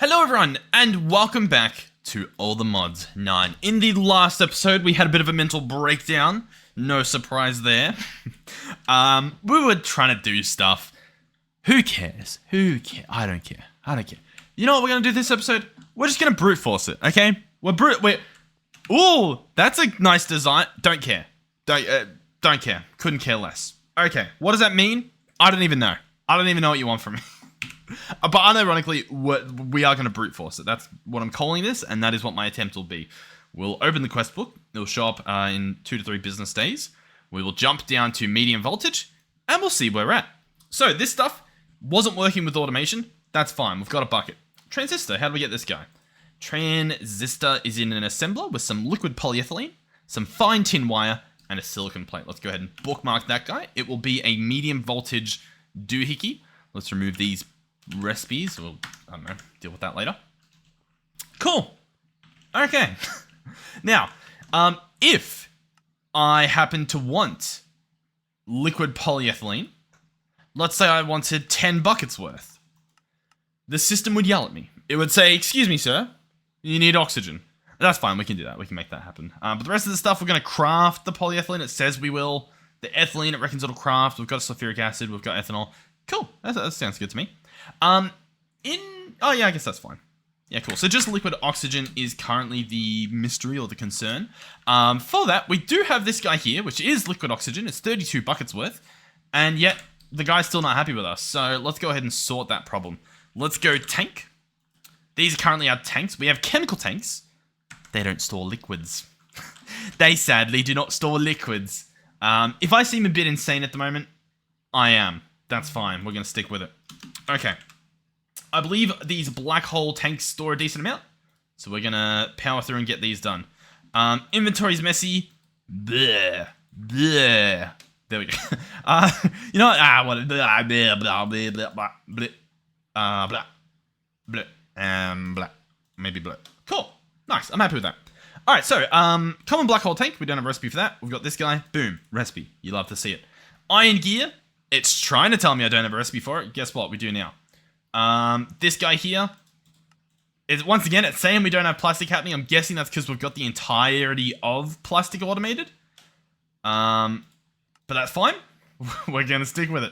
Hello everyone, and welcome back to All the Mods 9. In the last episode, we had a bit of a mental breakdown. No surprise there. We were trying to do stuff. Who cares? Who cares? I don't care. You know what we're going to do this episode? We're just going to brute force it, okay? Ooh, that's a nice design. Don't care. Don't care. Couldn't care less. Okay, what does that mean? I don't even know. I don't even know what you want from me. But unironically, we are going to brute force it. That's what I'm calling this, and that is what my attempt will be. We'll open the quest book. It'll show up in 2 to 3 business days. We will jump down to medium voltage, and we'll see where we're at. So this stuff wasn't working with automation. That's fine. We've got a bucket. Transistor. How do we get this guy? Transistor is in an assembler with some liquid polyethylene, some fine tin wire, and a silicon plate. Let's go ahead and bookmark that guy. It will be a medium voltage doohickey. Let's remove these recipes. We'll, I don't know, deal with that later. Cool. Okay. Now, if I happen to want liquid polyethylene, let's say I wanted 10 buckets worth, the system would yell at me. It would say, "Excuse me, sir, you need oxygen." That's fine, we can do that. We can make that happen. But the rest of the stuff, we're going to craft the polyethylene. It says we will. The ethylene, it reckons it'll craft. We've got sulfuric acid. We've got ethanol. Cool. That sounds good to me. Oh yeah, I guess that's fine. Yeah, cool. So just liquid oxygen is currently the mystery or the concern. For that, we do have this guy here, which is liquid oxygen. It's 32 buckets worth. And yet, the guy's still not happy with us. So let's go ahead and sort that problem. Let's go tank. These are currently our tanks. We have chemical tanks. They don't store liquids. They sadly do not store liquids. If I seem a bit insane at the moment, I am. That's fine. We're going to stick with it. Okay. I believe these black hole tanks store a decent amount. So we're going to power through and get these done. Inventory's messy. Bleh. Bleh. There we go. You know what? What? Blah, blah, blah, blah, blah, blah, blah, blah, blah. Maybe blah. Cool. Nice. I'm happy with that. All right. So, common black hole tank. We don't have a recipe for that. We've got this guy. Boom. Recipe. You love to see it. Iron gear. It's trying to tell me I don't have a recipe for it. Guess what? We do now. This guy here is, once again, it's saying we don't have plastic happening. I'm guessing that's because we've got the entirety of plastic automated. But that's fine. We're going to stick with it.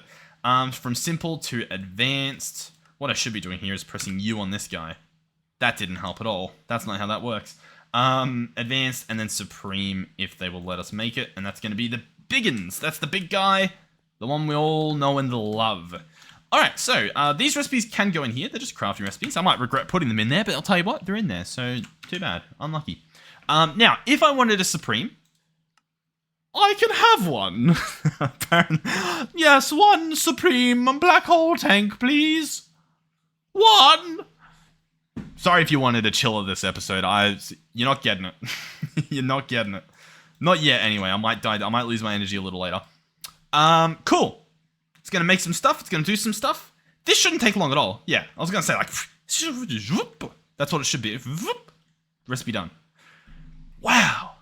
From simple to advanced. What I should be doing here is pressing U on this guy. That didn't help at all. That's not how that works. Advanced and then supreme if they will let us make it. And that's going to be the biggins. That's the big guy. The one we all know and love. Alright, so these recipes can go in here. They're just crafting recipes. I might regret putting them in there, but I'll tell you what, they're in there. So, too bad. Unlucky. Now, if I wanted a supreme, I can have one. Yes, one supreme black hole tank, please. One. Sorry if you wanted a chiller this episode. You're not getting it. You're not getting it. Not yet, anyway. I might die. I might lose my energy a little later. Cool. It's going to make some stuff. It's going to do some stuff. This shouldn't take long at all. Yeah, I was going to say, like, that's what it should be. Recipe done. Wow.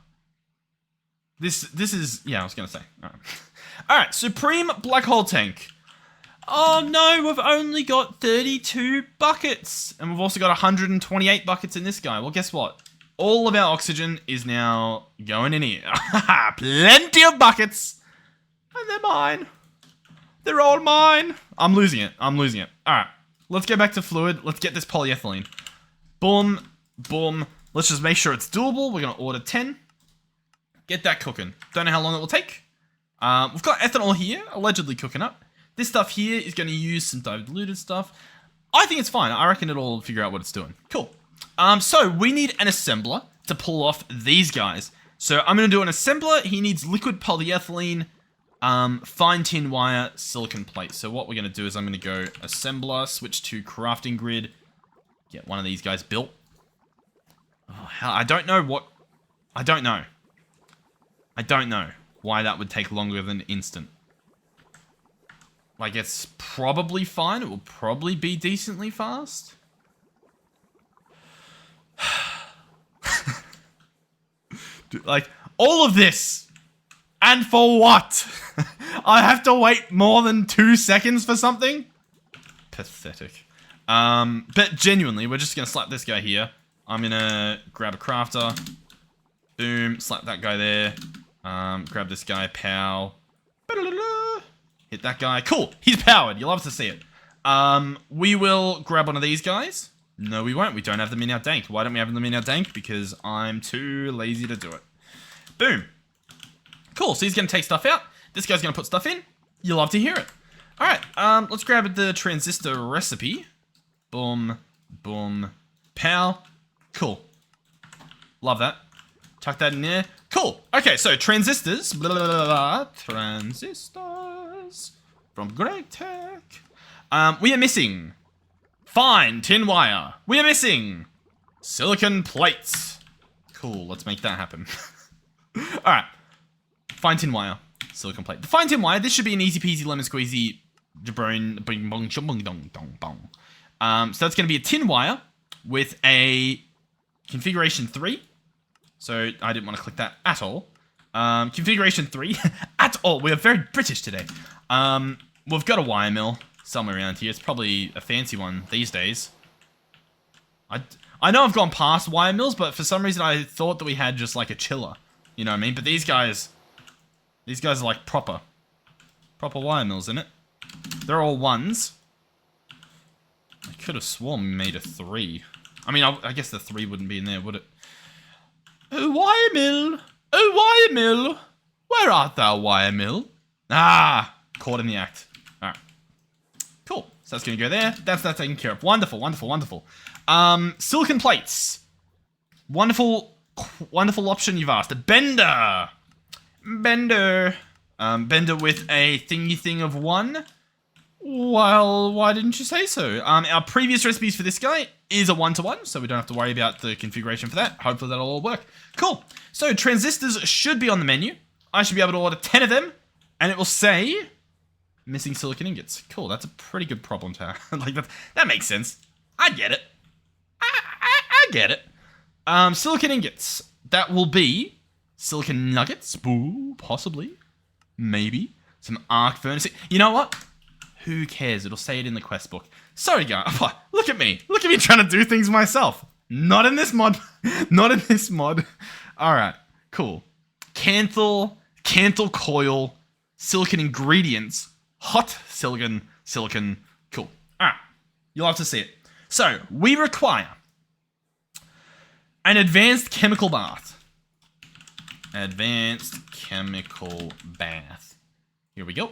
This is, yeah, I was going to say. All right, Supreme Black Hole Tank. Oh, no, we've only got 32 buckets. And we've also got 128 buckets in this guy. Well, guess what? All of our oxygen is now going in here. Plenty of buckets. And they're mine. They're all mine. I'm losing it. All right. Let's go back to fluid. Let's get this polyethylene. Boom. Boom. Let's just make sure it's doable. We're going to order 10. Get that cooking. Don't know how long it will take. We've got ethanol here, allegedly cooking up. This stuff here is going to use some diluted stuff. I think it's fine. I reckon it'll figure out what it's doing. Cool. So we need an assembler to pull off these guys. So I'm going to do an assembler. He needs liquid polyethylene. Fine tin wire, silicon plate. So what we're going to do is I'm going to go assembler, switch to crafting grid, get one of these guys built. Oh, hell, I don't know why that would take longer than instant. Like, it's probably fine. It will probably be decently fast. Dude, like, all of this. And for what? I have to wait more than 2 seconds for something? Pathetic. But genuinely, we're just going to slap this guy here. I'm going to grab a crafter. Boom. Slap that guy there. Grab this guy. Pow. Hit that guy. Cool. He's powered. You'll love to see it. We will grab one of these guys. No, we won't. We don't have them in our dank. Why don't we have them in our dank? Because I'm too lazy to do it. Boom. Cool. So he's going to take stuff out. This guy's going to put stuff in. You'll love to hear it. All right. Let's grab the transistor recipe. Boom. Boom. Pow. Cool. Love that. Tuck that in there. Cool. Okay, so transistors. Blah, blah, blah, blah, transistors. From Great Tech. We are missing fine tin wire. We are missing silicon plates. Cool, let's make that happen. Alright. Fine tin wire. Silicon plate. The fine tin wire, this should be an easy peasy lemon squeezy jabron bing bong chumbong dong dong bong. So that's gonna be a tin wire with a configuration 3. So I didn't want to click that at all. Configuration 3 at all. We are very British today. We've got a wire mill somewhere around here. It's probably a fancy one these days. I know I've gone past wire mills, but for some reason I thought that we had just like a chiller. You know what I mean? But these guys are like proper wire mills, isn't it? They're all ones. I could have sworn we made a 3. I mean, I guess the 3 wouldn't be in there, would it? Oh, wire mill! Oh, wire mill! Where art thou, wire mill? Ah! Caught in the act. Alright. Cool. So that's going to go there. That's taken care of. Wonderful, wonderful, wonderful. Silicon plates. Wonderful option you've asked. A bender! Bender. Bender with a thingy thing of 1. Well, why didn't you say so? Our previous recipes for this guy is a 1-to-1, so we don't have to worry about the configuration for that. Hopefully that'll all work. Cool. So transistors should be on the menu. I should be able to order 10 of them, and it will say missing silicon ingots. Cool, that's a pretty good problem to have. Like that makes sense. I get it. I get it. Silicon ingots. That will be silicon nuggets. Ooh, possibly. Maybe. Some arc furnace. You know what? Who cares? It'll say it in the quest book. Sorry, guys. Look at me. Look at me trying to do things myself. Not in this mod. Not in this mod. Alright. Cool. Kanthal coil, silicon ingredients, hot silicon. Cool. Alright. You'll have to see it. So, we require an advanced chemical bath. Advanced chemical bath. Here we go.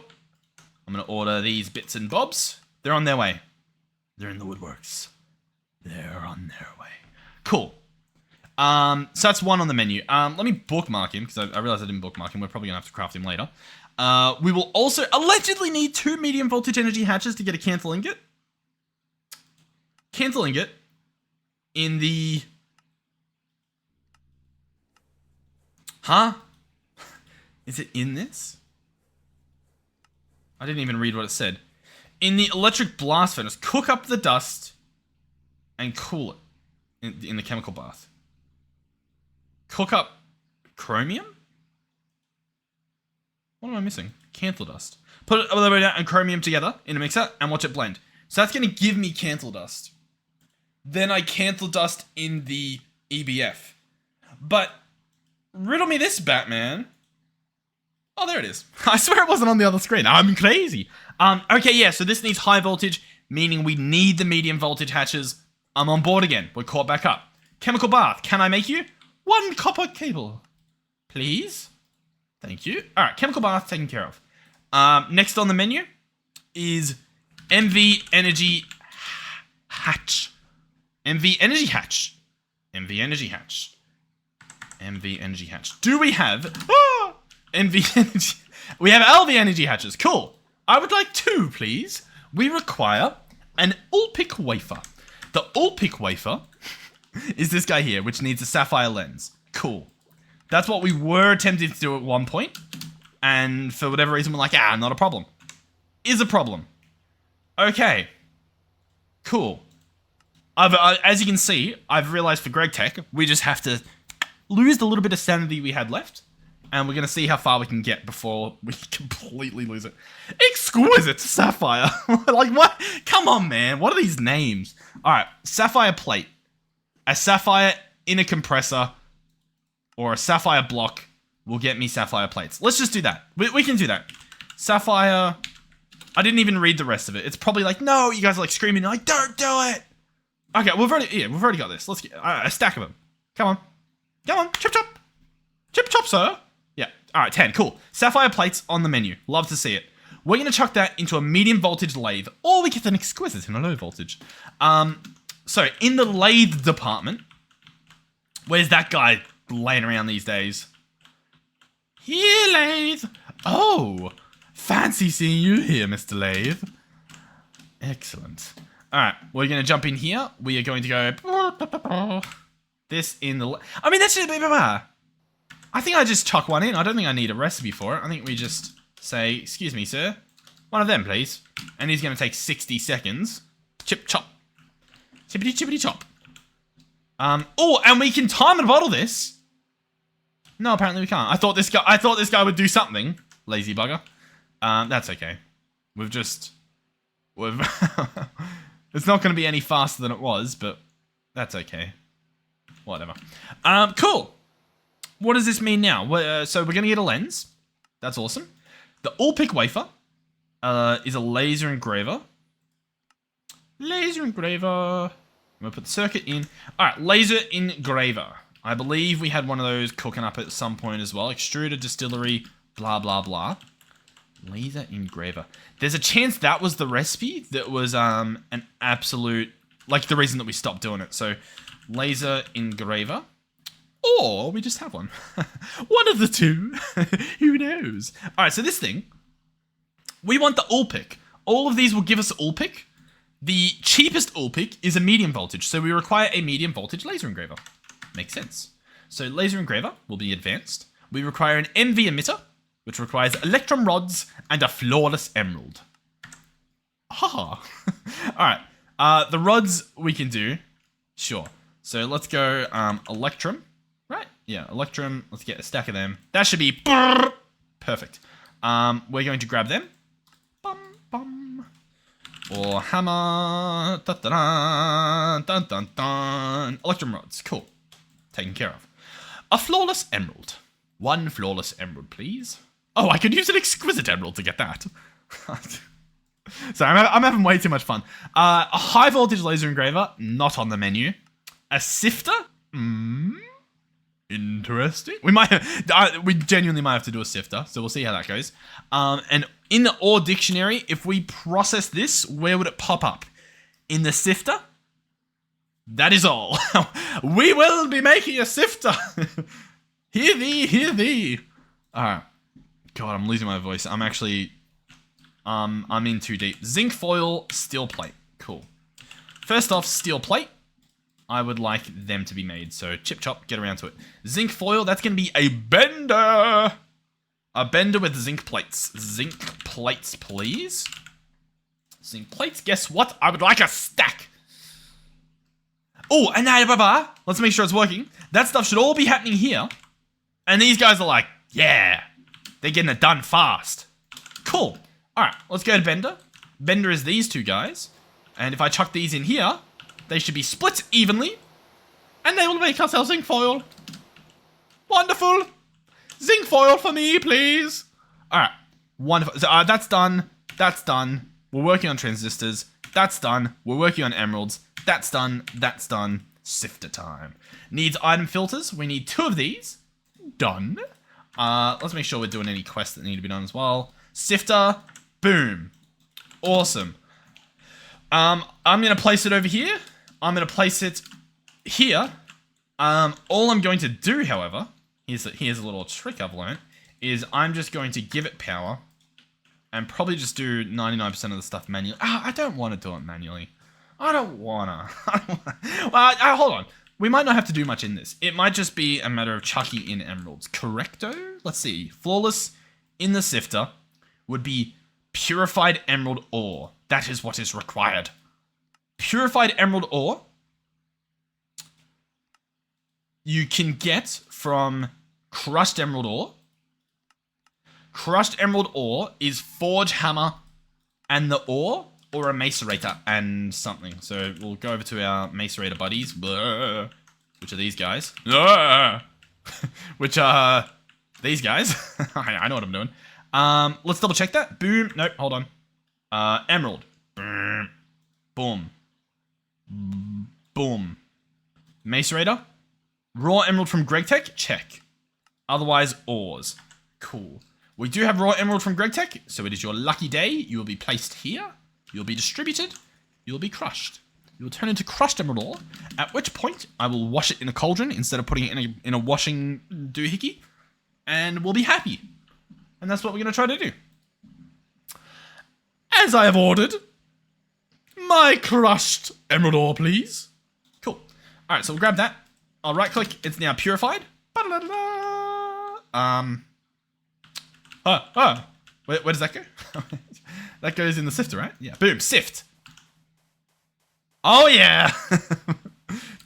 I'm going to order these bits and bobs. They're on their way. They're in the woodworks. They're on their way. Cool. So that's 1 on the menu. Let me bookmark him, because I realized I didn't bookmark him. We're probably going to have to craft him later. We will also allegedly need 2 medium voltage energy hatches to get a Kanthal ingot. Kanthal ingot in the... Huh? Is it in this? I didn't even read what it said. In the electric blast furnace, cook up the dust and cool it in the chemical bath. Cook up chromium? What am I missing? Kanthal dust. Put it and chromium together in a mixer and watch it blend. So that's going to give me Kanthal dust. Then I Kanthal dust in the EBF. But riddle me this, Batman. Oh, there it is. I swear it wasn't on the other screen. I'm crazy. Okay, yeah, so this needs high voltage, meaning we need the medium voltage hatches. I'm on board again. We're caught back up. Chemical bath. Can I make you 1 copper cable? Please? Thank you. All right, chemical bath taken care of. Next on the menu is MV Energy Hatch. MV Energy Hatch. MV Energy Hatch. MV Energy Hatch. Do we have... MV Energy. We have LV Energy hatches. Cool. I would like 2, please. We require an Ulpic wafer. The Ulpic wafer is this guy here, which needs a sapphire lens. Cool. That's what we were attempting to do at one point. And for whatever reason, we're like, not a problem. Is a problem. Okay. Cool. As you can see, I've realized for Greg Tech, we just have to lose the little bit of sanity we had left. And we're going to see how far we can get before we completely lose it. Exquisite sapphire. Like, what? Come on, man. What are these names? All right. Sapphire plate. A sapphire in a compressor or a sapphire block will get me sapphire plates. Let's just do that. We can do that. Sapphire. I didn't even read the rest of it. It's probably like, no, you guys are like screaming like, don't do it. Okay, we've already got this. Let's get a stack of them. Come on. Come on. Chip chop. Chip chop, sir. Yeah. All right, 10. Cool. Sapphire plates on the menu. Love to see it. We're going to chuck that into a medium voltage lathe, or we get an exquisite in a low voltage. So in the lathe department, where's that guy laying around these days? Here, lathe. Oh, fancy seeing you here, Mr. Lathe. Excellent. All right, we're going to jump in here. We are going to go this in the... I mean, that's just... I think I just chuck one in. I don't think I need a recipe for it. I think we just say, excuse me, sir. One of them, please. And he's going to take 60 seconds. Chip chop. Chippity chippity chop. Oh, and we can time and bottle this. No, apparently we can't. I thought this guy would do something. Lazy bugger. That's okay. It's not going to be any faster than it was, but that's okay. Whatever. Cool. What does this mean now? So we're going to get a lens. That's awesome. The all-pick wafer is a laser engraver. Laser engraver. I'm going to put the circuit in. All right, laser engraver. I believe we had one of those cooking up at some point as well. Extruder, distillery, blah, blah, blah. Laser engraver. There's a chance that was the recipe that was an absolute... Like, the reason that we stopped doing it. So, laser engraver. Or we just have one. One of the two. Who knows? All right, so this thing, we want the all-pick. All of these will give us all-pick. The cheapest all-pick is a medium voltage, so we require a medium voltage laser engraver. Makes sense. So laser engraver will be advanced. We require an MV emitter, which requires electrum rods and a flawless emerald. Haha. All right, the rods we can do. Sure. So let's go electrum. Right, yeah, electrum. Let's get a stack of them. That should be perfect. We're going to grab them. Bum, bum. Or hammer. Dun, dun, dun, dun, dun. Electrum rods. Cool. Taken care of. A flawless emerald. One flawless emerald, please. Oh, I could use an exquisite emerald to get that. Sorry, I'm having way too much fun. A high voltage laser engraver, not on the menu. A sifter? Interesting. We genuinely might have to do a sifter, so we'll see how that goes. And in the ore dictionary, if we process this, where would it pop up? In the sifter? That is all. We will be making a sifter. Hear thee, hear thee. All right. God, I'm losing my voice. I'm actually, I'm in too deep. Zinc foil, steel plate. Cool. First off, steel plate. I would like them to be made. So chip chop, get around to it. Zinc foil, that's going to be a bender. A bender with zinc plates. Zinc plates, please. Zinc plates, guess what? I would like a stack. Oh, and let's make sure it's working. That stuff should all be happening here. And these guys are like, yeah, they're getting it done fast. Cool. All right, let's go to bender. Bender is these two guys. And if I chuck these in here, they should be split evenly. And they will make us our zinc foil. Wonderful. Zinc foil for me, please. All right, wonderful. So, that's done. That's done. We're working on transistors. That's done. We're working on emeralds. That's done. That's done. Sifter time. Needs item filters. We need 2 of these. Done. Let's make sure we're doing any quests that need to be done as well. Sifter. Boom. Awesome. I'm going to place it over here. I'm going to place it here. All I'm going to do, however, here's a little trick I've learned, is I'm just going to give it power and probably just do 99% of the stuff manually. I don't want to do it manually. I don't wanna. Well, hold on. We might not have to do much in this. It might just be a matter of chucking in emeralds. Correcto? Let's see. Flawless in the sifter would be purified emerald ore. That is what is required. Purified emerald ore you can get from crushed emerald ore Crushed emerald ore is forge hammer and the ore, or a macerator and something. So we'll go over to our macerator buddies, which are these guys. Which are these guys. I know what I'm doing. Let's double check that. Boom. Nope, hold on. Emerald. Boom. Boom. Macerator. Raw emerald from Greg Tech? Check. Otherwise, ores. Cool. We do have raw emerald from Greg Tech, so it is your lucky day. You will be placed here. You will be distributed. You will be crushed. You will turn into crushed emerald ore, at which point I will wash it in a cauldron instead of putting it in a washing doohickey, and we'll be happy. And that's what we're going to try to do. As I have ordered, my crushed emerald ore, please. Cool. All right, so we'll grab that. I'll right-click. It's now purified. Where does that go? That goes in the sifter, right? Yeah. Boom. Sift. Oh, yeah.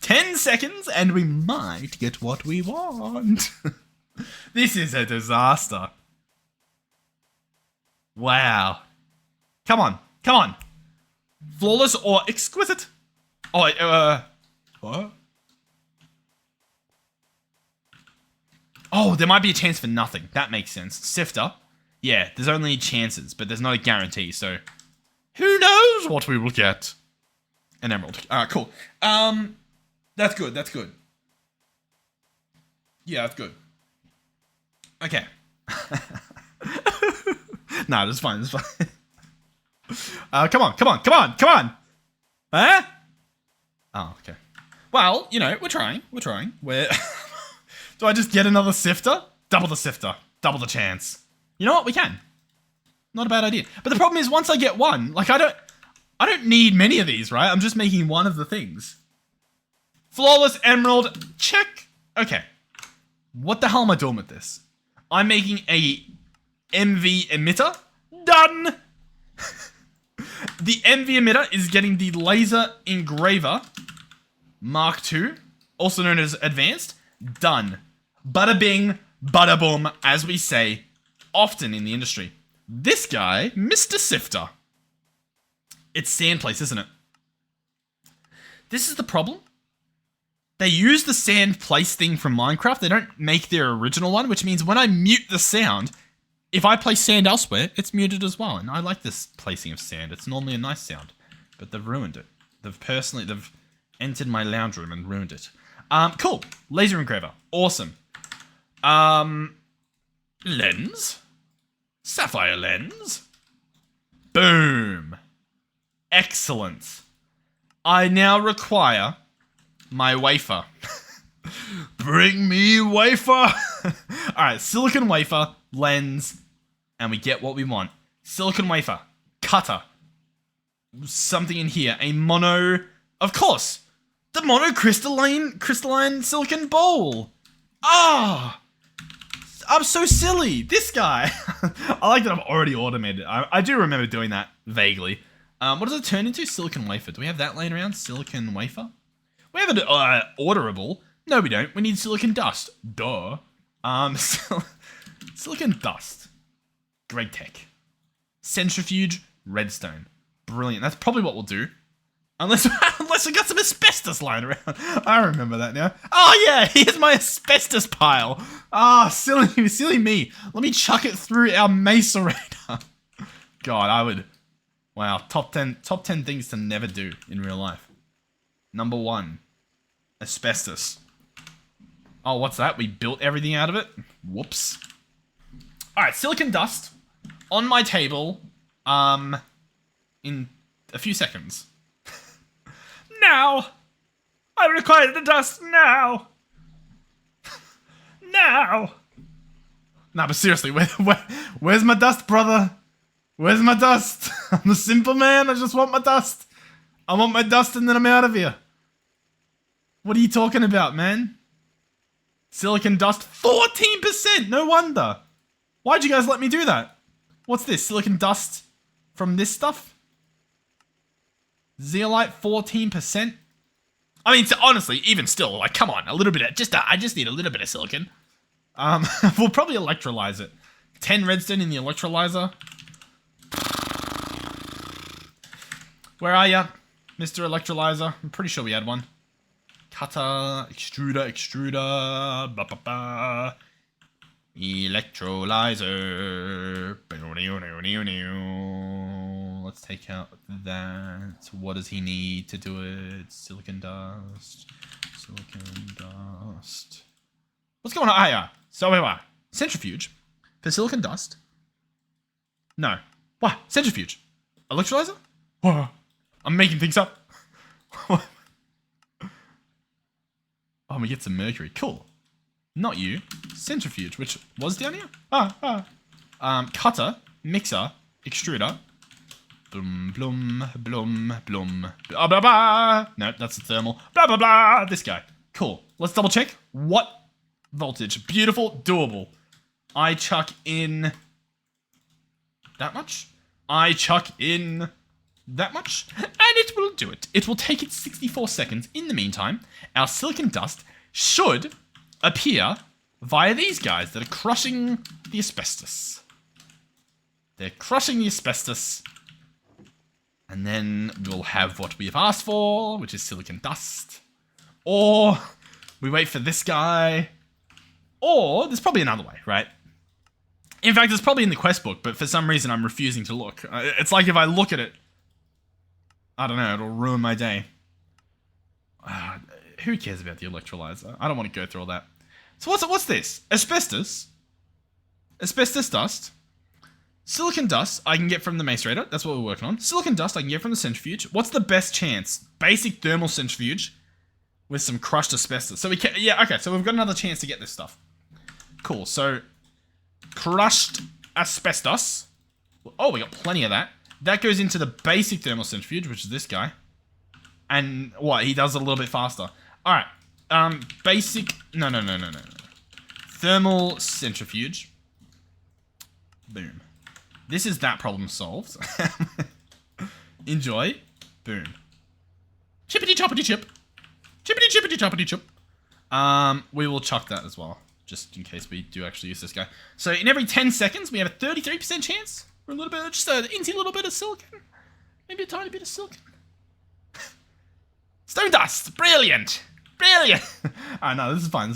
10 seconds and we might get what we want. This is a disaster. Wow. Come on. Come on. Flawless or exquisite? Oh, what? Oh, there might be a chance for nothing. That makes sense. Sifter. Yeah, there's only chances, but there's not a guarantee, so who knows what we will get? An emerald. Cool. That's good, that's good. Yeah, that's good. Okay. Nah, that's fine, that's fine. Come on, come on, come on, come on! Huh? Oh, okay. Well, you know, we're trying, We're... Do I just get another sifter? Double the sifter. Double the chance. You know what? We can. Not a bad idea. But the problem is, once I get one, like, I don't need many of these, right? I'm just making one of the things. Flawless emerald. Check. Okay. What the hell am I doing with this? I'm making a MV emitter. Done. The MV emitter is getting the laser engraver Mark II, also known as advanced. Done. Bada bing, bada boom, as we say often in the industry. This guy, Mr. Sifter. It's sand place, isn't it? This is the problem. They use the sand place thing from Minecraft. They don't make their original one, which means when I mute the sound, if I place sand elsewhere, it's muted as well. And I like this placing of sand. It's normally a nice sound, but they've ruined it. They've entered my lounge room and ruined it. Cool. Laser engraver. Awesome. Lens. Sapphire lens. Boom. Excellent. I now require my wafer. Bring me wafer. Alright, silicon wafer, lens, and we get what we want. Silicon wafer, cutter. Something in here. A mono... Of course! The crystalline silicon bowl. Ah! I'm so silly. This guy. I like that I've already automated it. I do remember doing that vaguely. What does it turn into? Silicon wafer. Do we have that laying around? Silicon wafer? We have it orderable. No, we don't. We need silicon dust. Duh. Silicon dust. Greg Tech. Centrifuge redstone. Brilliant. That's probably what we'll do. Unless we got some asbestos lying around. I remember that now. Oh yeah, here's my asbestos pile. Ah, silly me. Let me chuck it through our macerator. God, I would. Wow, top 10 things to never do in real life. Number 1, asbestos. Oh, what's that? We built everything out of it? Whoops. All right, silicon dust on my table. In a few seconds. Now! I require the dust now! Now! Nah, but seriously, where's my dust, brother? Where's my dust? I'm a simple man, I just want my dust. I want my dust and then I'm out of here. What are you talking about, man? Silicon dust, 14%! No wonder! Why'd you guys let me do that? What's this, silicon dust from this stuff? Zeolite 14%. I mean, honestly, even still, like, come on, a little bit of, I just need a little bit of silicon. We'll probably electrolyze it. 10 redstone in the electrolyzer. Where are ya, Mr. Electrolyzer? I'm pretty sure we had one. Cutter, extruder. Ba ba ba. Electrolyzer. Let's take out that. What does he need to do it? Silicon dust. What's going on? Ah, yeah. So we are. Centrifuge. For silicon dust. No. What? Centrifuge. Electrolyzer? Whoa. I'm making things up. Oh, we get some mercury. Cool. Not you. Centrifuge, which was down here? Cutter, mixer, extruder. Blum, blum, blum, blum. Blah, blah, blah. No, that's the thermal. Blah, blah, blah. This guy. Cool. Let's double check. What voltage? Beautiful. Doable. I chuck in... that much? I chuck in... that much? And it will do it. It will take it 64 seconds. In the meantime, our silicon dust should appear via these guys that are crushing the asbestos. They're crushing the asbestos. And then we'll have what we have asked for, which is silicon dust. Or we wait for this guy. Or there's probably another way, right? In fact, it's probably in the quest book, but for some reason I'm refusing to look. It's like if I look at it, I don't know, it'll ruin my day. Who cares about the electrolyzer? I don't want to go through all that. So what's this? Asbestos. Asbestos dust. Silicon dust I can get from the mace raider. That's what we're working on. Silicon dust I can get from the centrifuge. What's the best chance? Basic thermal centrifuge with some crushed asbestos. So we can, yeah, okay, so we've got another chance to get this stuff. Cool, so crushed asbestos. Oh, we got plenty of that. That goes into the basic thermal centrifuge, which is this guy. And what? He does it a little bit faster. Alright. Basic... No. Thermal centrifuge. Boom. This is that problem solved. Enjoy. Boom. Chippity choppity chip. Chippity chippity choppity chip. We will chuck that as well, just in case we do actually use this guy. So in every 10 seconds, we have a 33% chance for a little bit, just an incy little bit of silicon. Maybe a tiny bit of silicon. Stone dust! Brilliant! Brilliant! Alright, no, this is fine,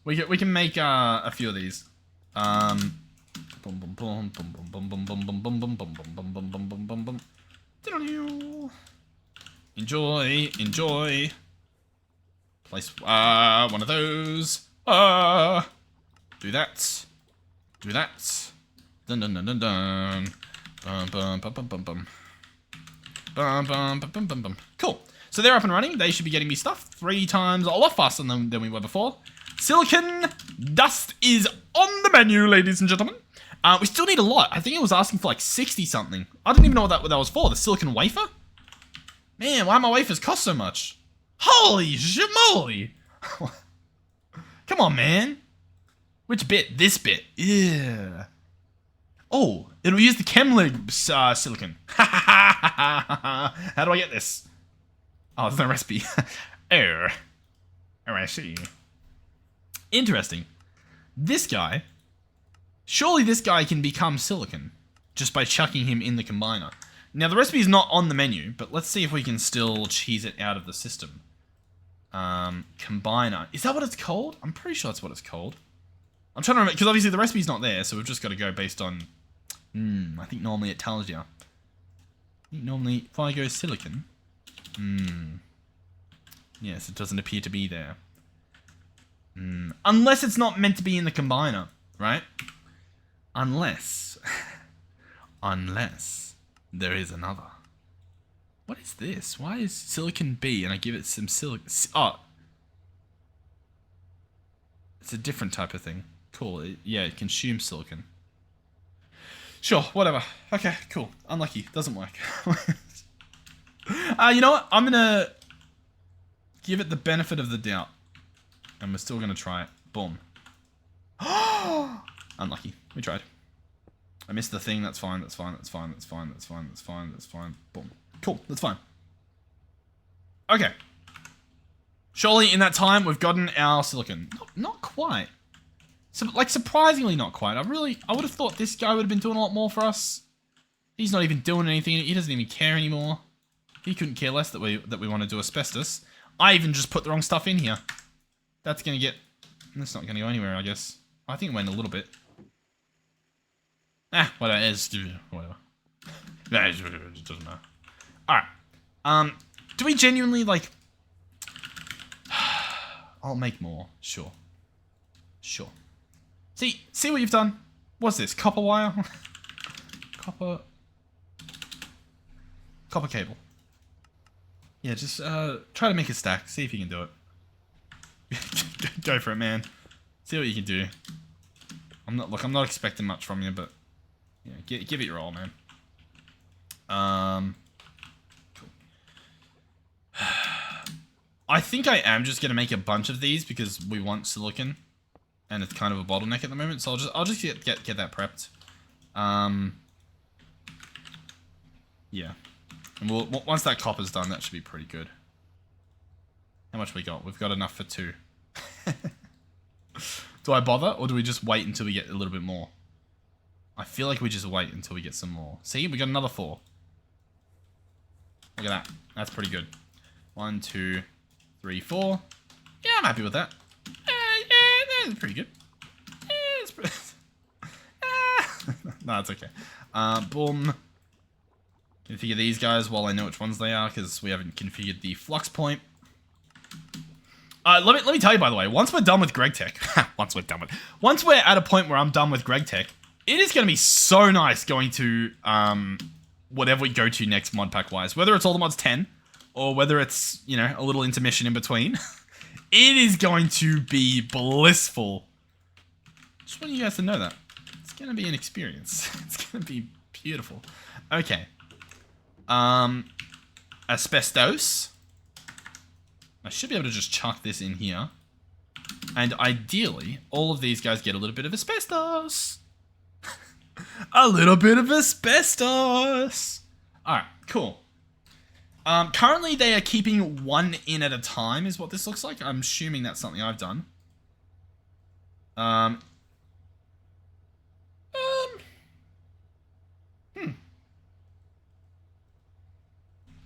We can make a few of these. Enjoy. Place one of those. Do that. Dun dun dun dun dun. Bum. Cool. So they're up and running. They should be getting me stuff 3 times, a lot faster than we were before. Silicon dust is on the menu, ladies and gentlemen. We still need a lot. I think it was asking for like 60 something. I didn't even know what that was for. The silicon wafer? Man, why my wafers cost so much? Holy shmoly! Come on, man. Which bit? This bit. Yeah. Oh, it'll use the Chemlig silicon. How do I get this? Oh, there's no recipe. Oh, I see. Interesting. This guy. Surely this guy can become silicon just by chucking him in the combiner. Now, the recipe is not on the menu, but let's see if we can still cheese it out of the system. Combiner. Is that what it's called? I'm pretty sure that's what it's called. I'm trying to remember, because obviously the recipe's not there, so we've just got to go based on... I think normally it tells you. Normally, if I go silicon... Yes, it doesn't appear to be there. Unless it's not meant to be in the combiner, right? Unless there is another. What is this? Why is silicon B and I give it some silicon... Oh. It's a different type of thing. Cool. It consumes silicon. Sure, whatever. Okay, cool. Unlucky. Doesn't work. You know what? I'm gonna give it the benefit of the doubt. And we're still gonna try it. Boom. Unlucky. We tried. I missed the thing. That's fine. Boom. Cool. That's fine. Okay. Surely in that time we've gotten our silicon. Not quite. So, like, surprisingly not quite. I would have thought this guy would have been doing a lot more for us. He's not even doing anything. He doesn't even care anymore. He couldn't care less that we want to do asbestos. I even just put the wrong stuff in here. That's not gonna go anywhere, I guess. I think it went a little bit. Whatever. Whatever. It doesn't matter. Alright. Do we genuinely, like... I'll make more. Sure. See what you've done? What's this? Copper wire? Copper cable. Yeah, just try to make a stack. See if you can do it. Go for it, man. See what you can do. I'm not expecting much from you, but yeah, give it your all, man. Cool. I think I am just gonna make a bunch of these because we want silicon, and it's kind of a bottleneck at the moment. So I'll just get that prepped. Yeah, and once that copper's done, that should be pretty good. How much we got? We've got enough for 2. Do I bother, or do we just wait until we get a little bit more? I feel like we just wait until we get some more. See, we got another 4. Look at that. That's pretty good. 1, 2, 3, 4. Yeah, I'm happy with that. Yeah, that's pretty good. No, it's okay. Boom. Configure these guys while I know which ones they are, because we haven't configured the flux point. Let me tell you, by the way, once we're done with GregTech, once we're at a point where I'm done with GregTech, it is going to be so nice going to whatever we go to next Modpack wise, whether it's all the mods 10 or whether it's, you know, a little intermission in between. It is going to be blissful. Just want you guys to know that. It's going to be an experience. It's going to be beautiful. Okay. Asbestos. I should be able to just chuck this in here. And ideally, all of these guys get a little bit of asbestos. A little bit of asbestos. Alright, cool. Currently, they are keeping 1 in at a time, is what this looks like. I'm assuming that's something I've done. I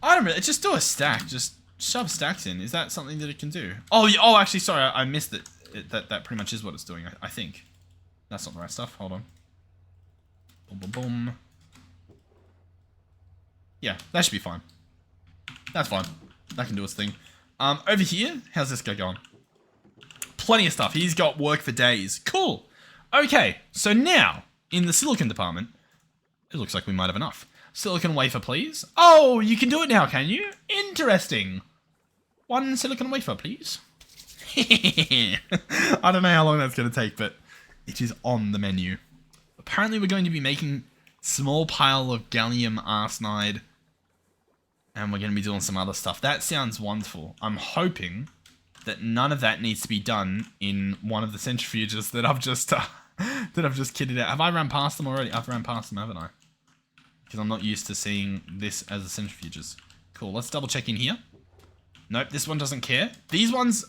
don't know. Just do a stack. Just shove stacks in. Is that something that it can do? Oh, yeah, oh, actually, sorry, I missed it. That pretty much is what it's doing. I think that's not the right stuff. Hold on. Boom, boom, boom. Yeah, that should be fine. That's fine. That can do its thing. Over here, how's this guy going? Plenty of stuff. He's got work for days. Cool. Okay, so now in the silicon department, it looks like we might have enough. Silicon wafer, please. Oh, you can do it now, can you? Interesting. 1 silicon wafer, please. I don't know how long that's going to take, but it is on the menu. Apparently, we're going to be making small pile of gallium arsenide, and we're going to be doing some other stuff. That sounds wonderful. I'm hoping that none of that needs to be done in one of the centrifuges that I've just kitted out. Have I ran past them already? I've ran past them, haven't I? Because I'm not used to seeing this as the centrifuges. Cool, let's double check in here. Nope, this one doesn't care. These ones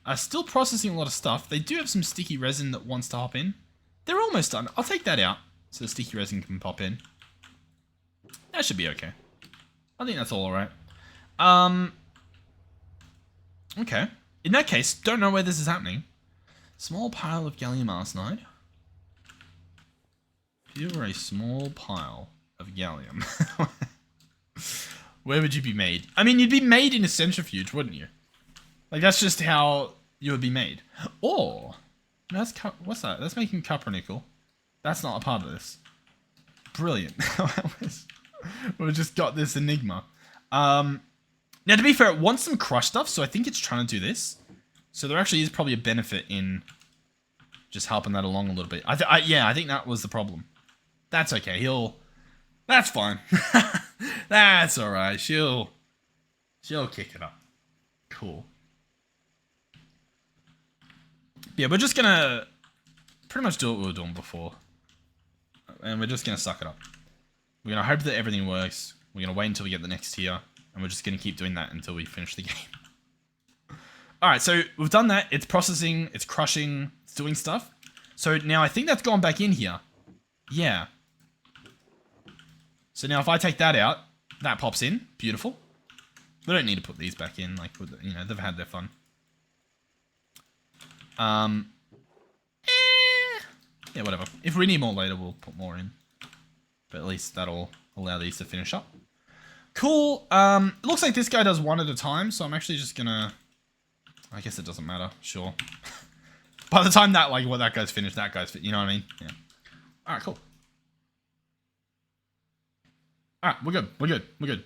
are still processing a lot of stuff. They do have some sticky resin that wants to hop in. They're almost done. I'll take that out so the sticky resin can pop in. That should be okay. I think that's all alright. Okay. In that case, don't know where this is happening. Small pile of gallium arsenide. If you were a small pile of gallium, where would you be made? I mean, you'd be made in a centrifuge, wouldn't you? Like, that's just how you would be made. Or, that's what's that? That's making copper nickel. That's not a part of this. Brilliant. We've just got this enigma. Now, to be fair, it wants some crush stuff, so I think it's trying to do this. So there actually is probably a benefit in just helping that along a little bit. Yeah, I think that was the problem. That's okay. That's fine. That's alright. She'll kick it up. Cool. Yeah, we're just gonna pretty much do what we were doing before. And we're just gonna suck it up. We're gonna hope that everything works. We're gonna wait until we get the next tier. And we're just gonna keep doing that until we finish the game. Alright, so we've done that. It's processing, it's crushing, it's doing stuff. So now I think that's gone back in here. Yeah. So now if I take that out, that pops in. Beautiful. We don't need to put these back in. Like, you know, they've had their fun. Yeah, whatever. If we need more later, we'll put more in. But at least that'll allow these to finish up. Cool. It looks like this guy does one at a time, so I'm actually just gonna... I guess it doesn't matter. Sure. By the time that, like, that guy's finished, that guy's finished. You know what I mean? Yeah. Alright, cool. Alright, we're good. We're good. We're good.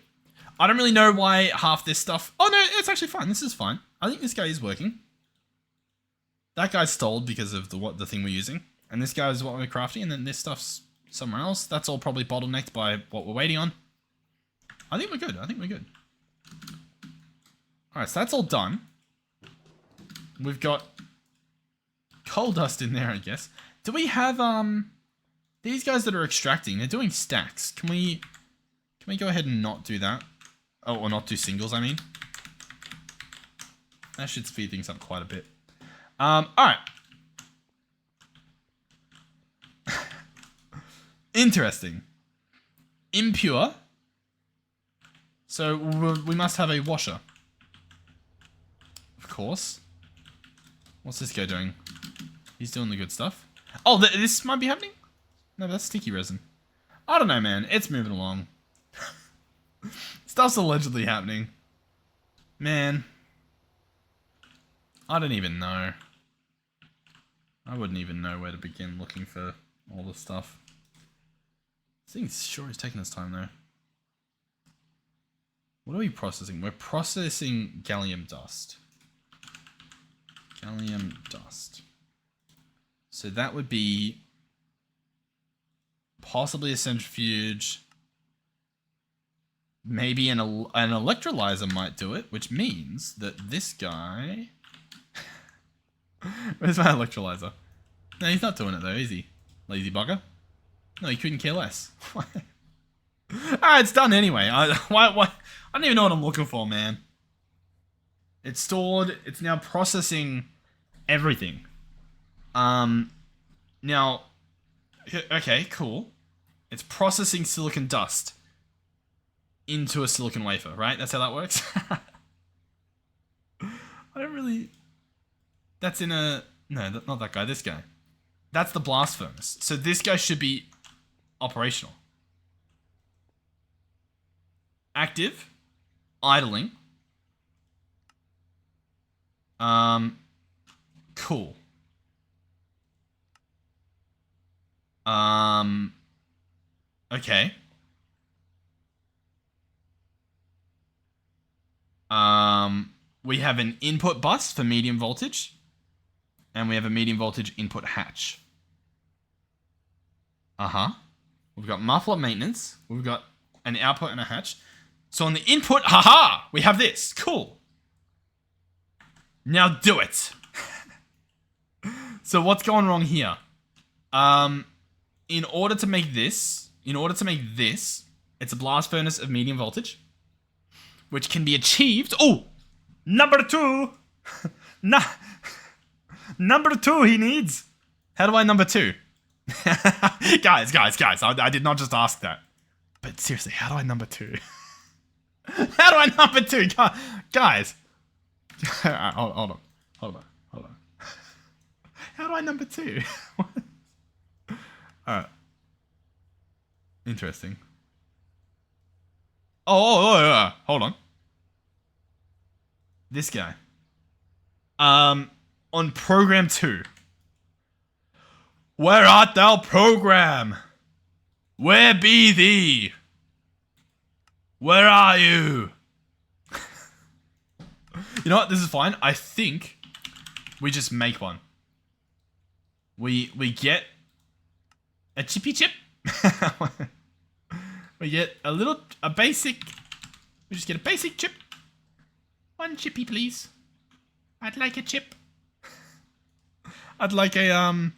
I don't really know why half this stuff... Oh, no, it's actually fine. This is fine. I think this guy is working. That guy's stalled because of the thing we're using. And this guy is what we're crafting, and then this stuff's somewhere else. That's all probably bottlenecked by what we're waiting on. I think we're good. I think we're good. Alright, so that's all done. We've got coal dust in there, I guess. Do we have, these guys that are extracting, they're doing stacks. Can we go ahead and not do that? Oh, or not do singles, I mean. That should speed things up quite a bit. Alright. Interesting. Impure. So, we must have a washer. Of course. What's this guy doing? He's doing the good stuff. Oh, this might be happening? No, that's sticky resin. I don't know, man. It's moving along. Stuff's allegedly happening. Man. I don't even know. I wouldn't even know where to begin looking for all this stuff. This thing sure is taking its time, though. What are we processing? We're processing gallium dust. Gallium dust. So that would be possibly a centrifuge. Maybe an electrolyzer might do it, which means that this guy... Where's my electrolyzer? No, he's not doing it though, is he? Lazy bugger. No, he couldn't care less. Alright, it's done anyway. I don't even know what I'm looking for, man. It's stored. It's now processing everything. Now, okay, cool. It's processing silicon dust into a silicon wafer, right? That's how that works. I don't really... That's in a... No, not that guy. This guy. That's the blast furnace. So this guy should be operational. Active. Idling. Cool. Okay. We have an input bus for medium voltage. And we have a medium voltage input hatch. Uh-huh. We've got muffler maintenance. We've got an output and a hatch. So on the input, haha, we have this. Cool. Now do it. So what's going wrong here? In order to make this, it's a blast furnace of medium voltage, which can be achieved. Oh, number 2. Number 2 he needs. How do I number 2? guys, I did not just ask that. But seriously, how do I number 2? How do I number 2? Guys. Hold on. How do I number 2? Alright. Interesting. Oh, hold on. This guy. On program 2. Where art thou, program? Where be thee? Where are you? You know what? This is fine. I think we just make one. We get a chippy chip. We get a basic. We just get a basic chip. One chippy, please. I'd like a chip. I'd like a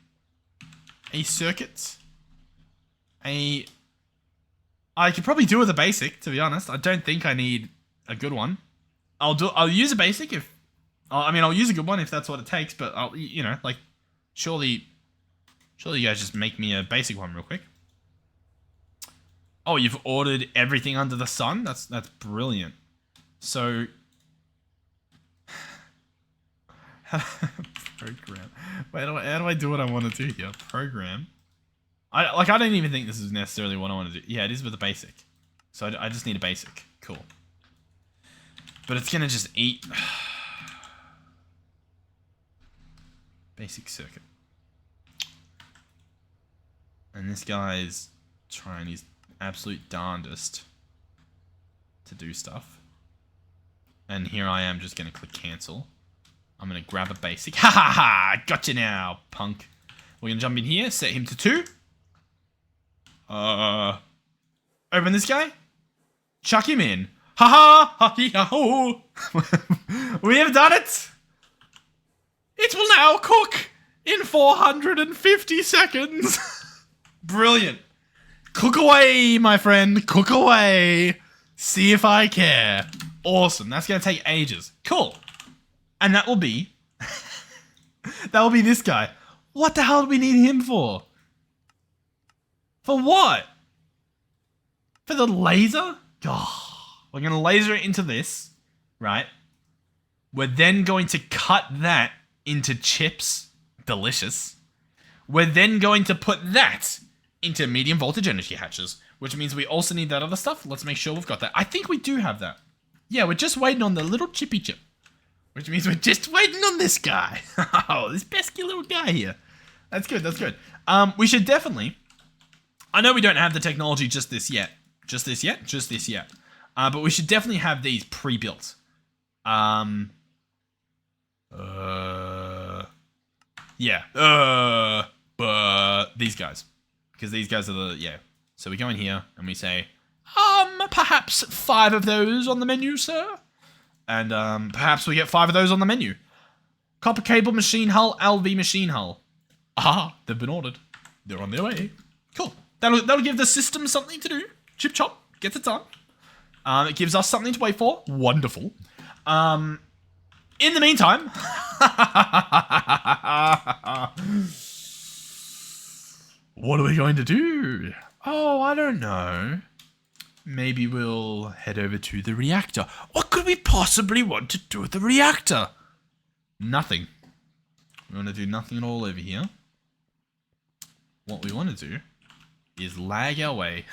circuit. I could probably do with a basic, to be honest. I don't think I need a good one. I'll use a basic if... I'll use a good one if that's what it takes, but surely Surely you guys just make me a basic one real quick. Oh, you've ordered everything under the sun? That's brilliant. So... program. Wait, how do I do what I want to do here? Program. I don't even think this is necessarily what I want to do. Yeah, it is with a basic. So I just need a basic. Cool. But it's going to just eat... basic circuit. And this guy's trying his absolute darndest to do stuff. And here I am just going to click cancel. I'm going to grab a basic. Ha ha ha! Gotcha now, punk. We're going to jump in here, set him to 2. Open this guy. Chuck him in. Ha ha! Ha hee ha ho! We have done it! It will now cook in 450 seconds. Brilliant. Cook away, my friend. Cook away. See if I care. Awesome. That's going to take ages. Cool. And that will be... that will be this guy. What the hell do we need him for? For what? For the laser? Oh, we're going to laser it into this, right? We're then going to cut that into chips. Delicious. We're then going to put that into medium voltage energy hatches, which means we also need that other stuff. Let's make sure we've got that. I think we do have that. Yeah, we're just waiting on the little chippy chip, which means we're just waiting on this guy. Oh, this pesky little guy here. That's good, that's good. We should definitely... I know we don't have the technology just this yet. Just this yet? Just this yet. But we should definitely have these pre-built. Yeah. But these guys. Because these guys are the... Yeah. So we go in here and we say, perhaps 5 of those on the menu, sir? And perhaps we get 5 of those on the menu. Copper cable machine hull, LV machine hull. Aha, they've been ordered. They're on their way. Cool. That'll give the system something to do. Chip chop, gets it done. It gives us something to wait for. Wonderful. In the meantime... what are we going to do? Oh, I don't know. Maybe we'll head over to the reactor. What could we possibly want to do with the reactor? Nothing. We want to do nothing at all over here. What we want to do is lag our way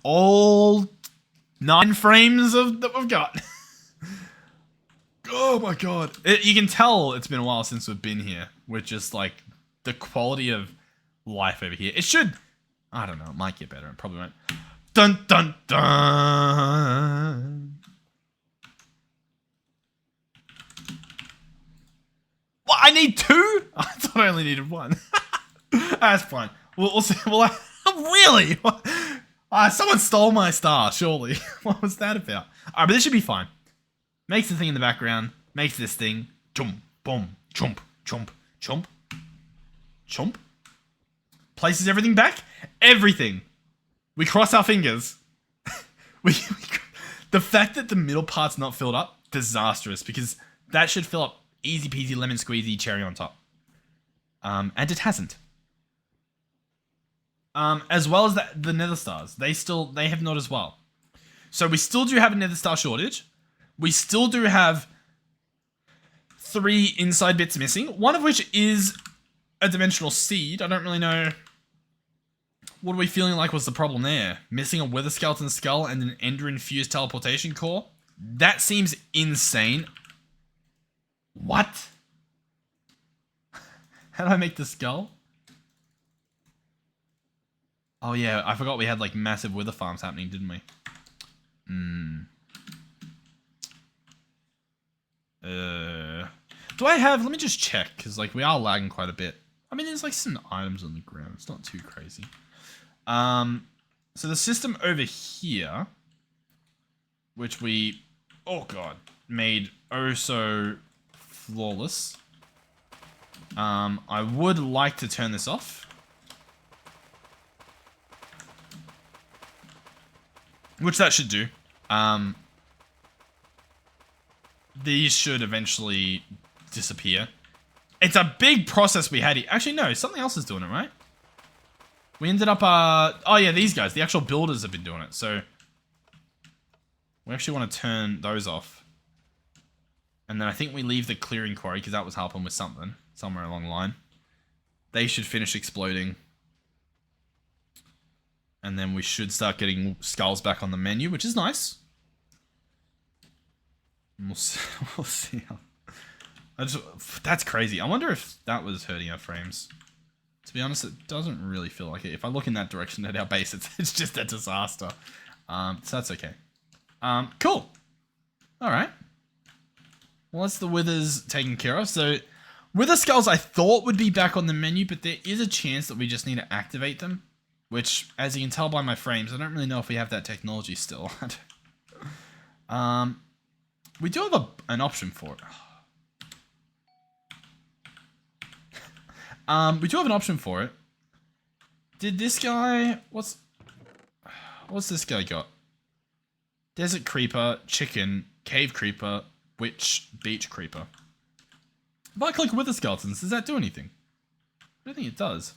all 9 frames that we've got. Oh my god. You can tell it's been a while since we've been here. We're just like the quality of life over here. It should, I don't know, it might get better. It probably won't. Dun dun dun. What? I need 2? I thought I only needed 1. That's fine. We'll see. Really? Someone stole my star, surely. What was that about? Alright, but this should be fine. Makes the thing in the background. Makes this thing. Chomp, boom, chomp, chomp, chomp, chomp. Places everything back. Everything. We cross our fingers. The fact that the middle part's not filled up, disastrous, because that should fill up easy peasy lemon squeezy cherry on top. And it hasn't. As well as the nether stars. They have not as well. So we still do have a nether star shortage. We still do have 3 inside bits missing. One of which is a dimensional seed. I don't really know. What are we feeling like was the problem there? Missing a wither skeleton skull and an ender infused teleportation core? That seems insane. What? How do I make the skull? Oh yeah, I forgot we had like massive wither farms happening, didn't we? Do I have... Let me just check, because like we are lagging quite a bit. I mean, there's like some items on the ground. It's not too crazy. So the system over here, which we, oh god, made oh so flawless. I would like to turn this off. Which that should do. These should eventually disappear. It's a big process we had here. Actually, no, something else is doing it, right? We ended up, oh yeah, these guys, the actual builders have been doing it, so we actually want to turn those off. And then I think we leave the clearing quarry, because that was helping with something, somewhere along the line. They should finish exploding. And then we should start getting skulls back on the menu, which is nice. And we'll see how... that's crazy. I wonder if that was hurting our frames. To be honest, it doesn't really feel like it. If I look in that direction at our base, it's just a disaster. So that's okay. Cool. Alright. Well, that's the withers taken care of. So, wither skulls I thought would be back on the menu, but there is a chance that we just need to activate them. Which, as you can tell by my frames, I don't really know if we have that technology still. We do have an option for it. We do have an option for it. Did this guy... What's this guy got? Desert creeper, chicken, cave creeper, witch, beach creeper. If I click wither skeletons, does that do anything? I don't think it does.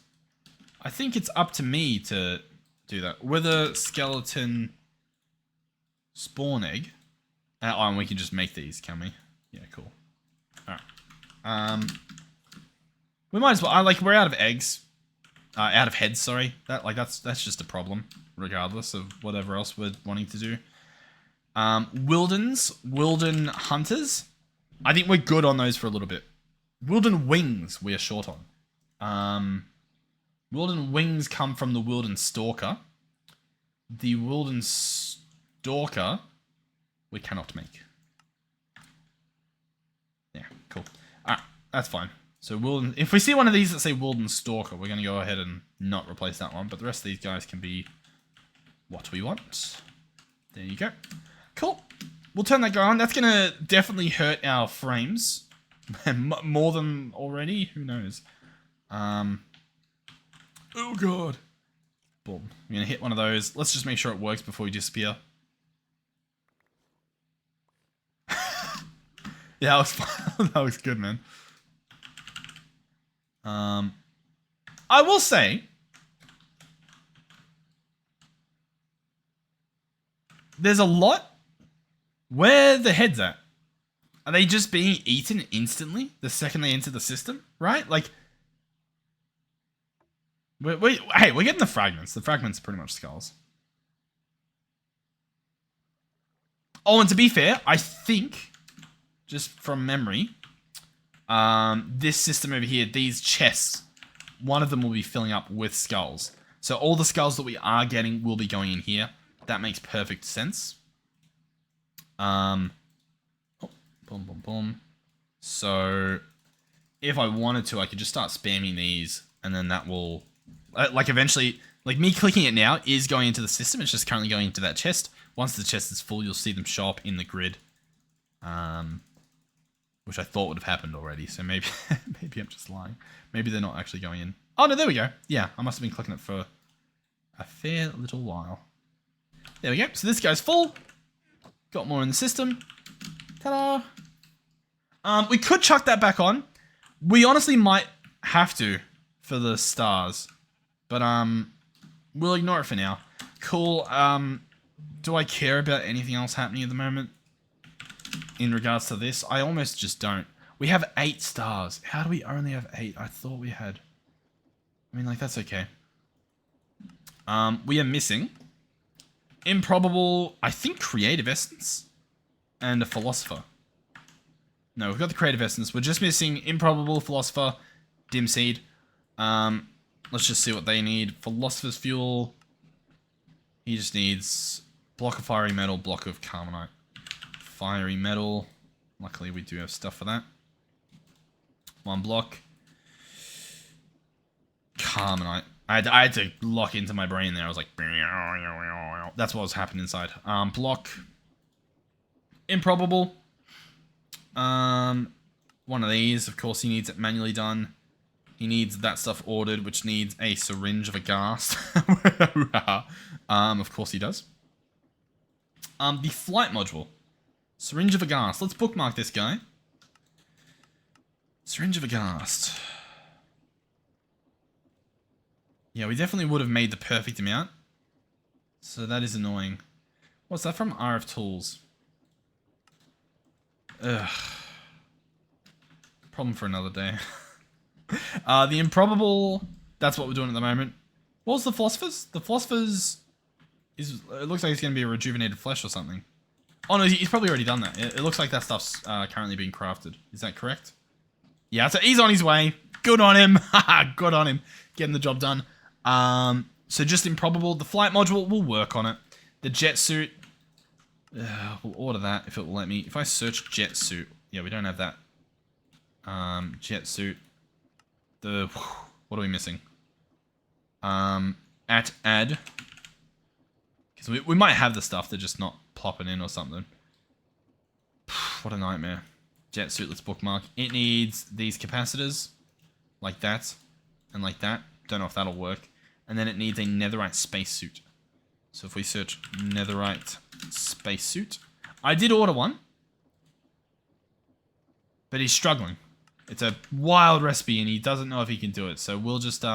I think it's up to me to do that. Wither skeleton spawn egg. Oh, and we can just make these, can we? Yeah, cool. Alright. We might as well. We're out of eggs. Out of heads, sorry. That's just a problem, regardless of whatever else we're wanting to do. Wilden hunters. I think we're good on those for a little bit. Wilden wings we are short on. Wilden wings come from the Wilden stalker. The Wilden stalker we cannot make. Yeah, cool. Alright, that's fine. So Wilden, if we see one of these that say Wilden Stalker, we're going to go ahead and not replace that one. But the rest of these guys can be what we want. There you go. Cool. We'll turn that guy on. That's going to definitely hurt our frames. More than already. Who knows? Oh, God. Boom. I'm going to hit one of those. Let's just make sure it works before we disappear. Yeah, that was fun. That was good, man. I will say, there's a lot. Where are the heads at? Are they just being eaten instantly the second they enter the system? Right? Like, hey, we're getting the fragments. The fragments are pretty much skulls. Oh, and to be fair, I think, just from memory, this system over here, these chests, one of them will be filling up with skulls. So all the skulls that we are getting will be going in here. That makes perfect sense. Oh, boom, boom, boom. So if I wanted to, I could just start spamming these, and then that will, like, eventually, like, me clicking it now is going into the system. It's just currently going into that chest. Once the chest is full, you'll see them show up in the grid. Which I thought would have happened already, so maybe maybe I'm just lying. Maybe they're not actually going in. Oh, no, there we go. Yeah, I must have been clicking it for a fair little while. There we go. So this guy's full. Got more in the system. Ta-da! We could chuck that back on. We honestly might have to for the stars. But, we'll ignore it for now. Cool. Do I care about anything else happening at the moment? In regards to this, I almost just don't. We have 8 stars. How do we only have 8? I thought we had... I mean, like, that's okay. We are missing improbable, I think, creative essence and a philosopher. No, we've got the creative essence. We're just missing improbable, philosopher, dim seed. Let's just see what they need. Philosopher's fuel. He just needs block of fiery metal, block of carbonite. Fiery metal. Luckily, we do have stuff for that. 1 block. Carbonite. I had to lock into my brain there. I was like, that's what was happening inside. Block. Improbable. One of these. Of course, he needs it manually done. He needs that stuff ordered, which needs a syringe of a gas. Of course he does. The flight module. Syringe of a gas. Let's bookmark this guy. Syringe of a Ghast. Yeah, we definitely would have made the perfect amount. So that is annoying. What's that from? RF Tools. Ugh. Problem for another day. The Improbable, that's what we're doing at the moment. What was the Philosopher's? The Philosopher's is, it looks like it's going to be a rejuvenated flesh or something. Oh no, he's probably already done that. It looks like that stuff's currently being crafted. Is that correct? Yeah, so he's on his way. Good on him. Good on him. Getting the job done. So just Improbable. The flight module, we'll work on it. The jet suit, we'll order that if it will let me. If I search jet suit, yeah, we don't have that. Jet suit. What are we missing? At add. Because we might have the stuff, they're just not plopping in or something. What a nightmare. Jet suit, let's bookmark. It needs these capacitors. Like that. And like that. Don't know if that'll work. And then it needs a netherite spacesuit. So if we search netherite spacesuit. I did order one. But he's struggling. It's a wild recipe and he doesn't know if he can do it. So we'll just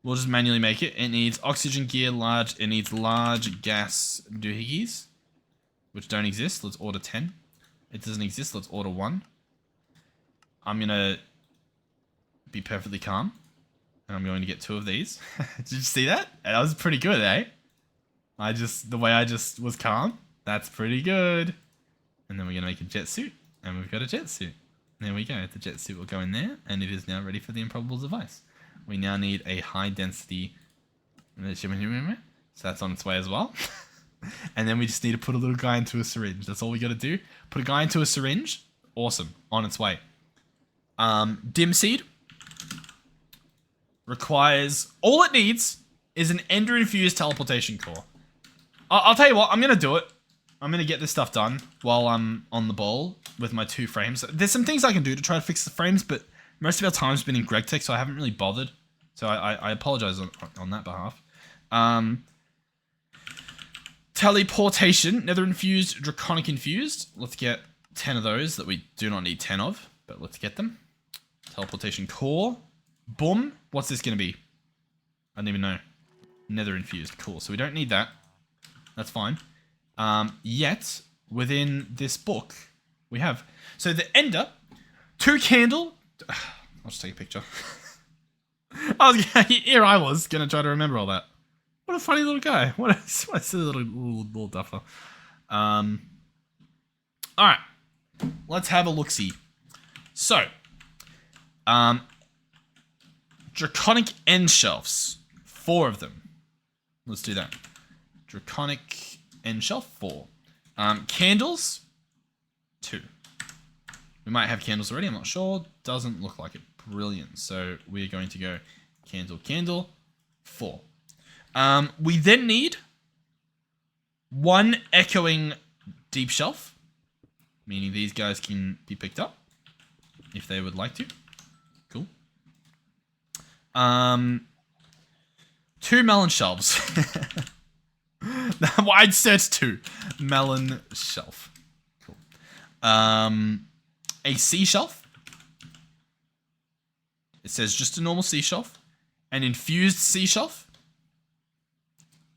we'll just manually make it. It needs oxygen gear, large. It needs large gas doohickeys, which don't exist. Let's order 10. It doesn't exist. Let's order 1. I'm gonna be perfectly calm, and I'm going to get 2 of these. Did you see that? That was pretty good, eh? The way I just was calm. That's pretty good. And then we're gonna make a jet suit, and we've got a jet suit. There we go. The jet suit will go in there, and it is now ready for the Improbable device. We now need a high density. So that's on its way as well. And then we just need to put a little guy into a syringe. That's all we got to do. Put a guy into a syringe. Awesome. On its way. Dim Seed requires, all it needs is an Ender Infused Teleportation Core. I'll tell you what, I'm going to do it. I'm going to get this stuff done while I'm on the ball with my 2 frames. There's some things I can do to try to fix the frames, but most of our time's been in GregTech, so I haven't really bothered. So I apologize on that behalf. Teleportation, Nether Infused, Draconic Infused. Let's get 10 of those that we do not need 10 of, but let's get them. Teleportation Core. Boom. What's this going to be? I don't even know. Nether Infused. Cool. So we don't need that. That's fine. Yet, within this book, we have... So the Ender, 2 candle... I'll just take a picture. Here I was going to try to remember all that. What a funny little guy. What a silly little duffer. Alright. Let's have a look-see. So, Draconic End Shelves. 4 of them. Let's do that. Draconic End Shelf, 4. Candles, 2. We might have candles already, I'm not sure. Doesn't look like it. Brilliant. So we're going to go candle, 4. We then need 1 echoing deep shelf, meaning these guys can be picked up if they would like to. Cool. 2 melon shelves. Wide search 2. Melon shelf. Cool. A sea shelf. It says just a normal sea shelf. An infused sea shelf.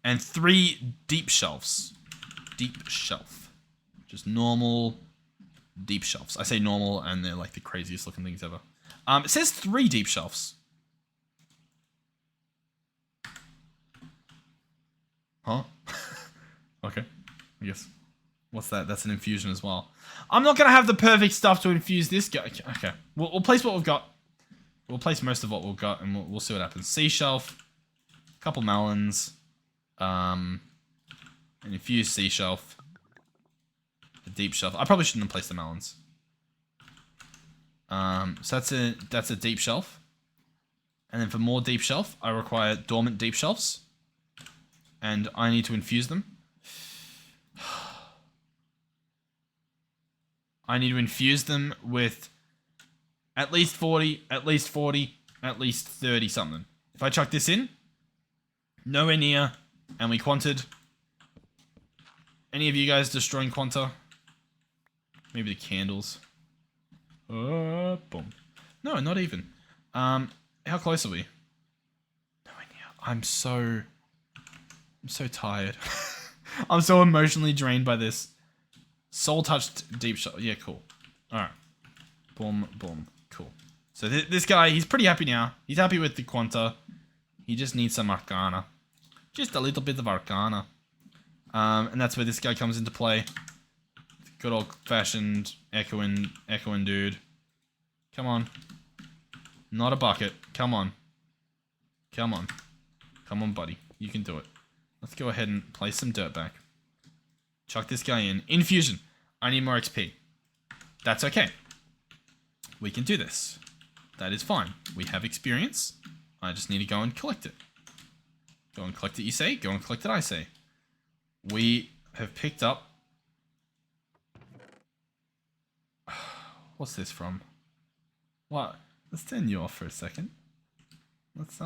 And 3 deep shelves. Deep shelf. Just normal deep shelves. I say normal and they're like the craziest looking things ever. It says 3 deep shelves. Huh? Okay. I guess. What's that? That's an infusion as well. I'm not going to have the perfect stuff to infuse this guy. Okay. We'll place what we've got. We'll place most of what we've got and we'll see what happens. Sea shelf. A couple melons. An infused sea shelf. A deep shelf. I probably shouldn't have placed the melons. So that's a deep shelf. And then for more deep shelf, I require dormant deep shelves. And I need to infuse them. I need to infuse them with at least 40, at least 40, at least 30 something. If I chuck this in, nowhere near, and we quanted. Any of you guys destroying Quanta? Maybe the candles. Boom. No, not even. How close are we? No idea. I'm so tired. I'm so emotionally drained by this. Soul touched deep shot. Yeah, cool. Alright. Boom, boom. Cool. So this guy, he's pretty happy now. He's happy with the Quanta. He just needs some Arcana. Just a little bit of Arcana. And that's where this guy comes into play. Good old-fashioned echoing dude. Come on. Not a bucket. Come on. Come on. Come on, buddy. You can do it. Let's go ahead and place some dirt back. Chuck this guy in. Infusion. I need more XP. That's okay. We can do this. That is fine. We have experience. I just need to go and collect it. Go and collect it, you say? Go and collect it, I say. We have picked up... What's this from? What? Let's turn you off for a second. Let's,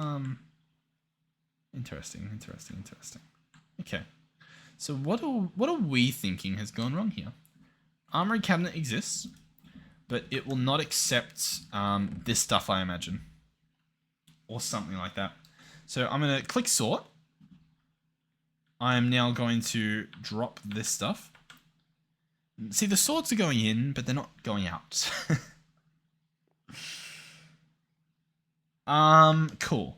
Interesting. Okay. So what are we thinking has gone wrong here? Armory cabinet exists, but it will not accept this stuff, I imagine. Or something like that. So I'm going to click sort. I am now going to drop this stuff. See, the sorts are going in, but they're not going out. Cool.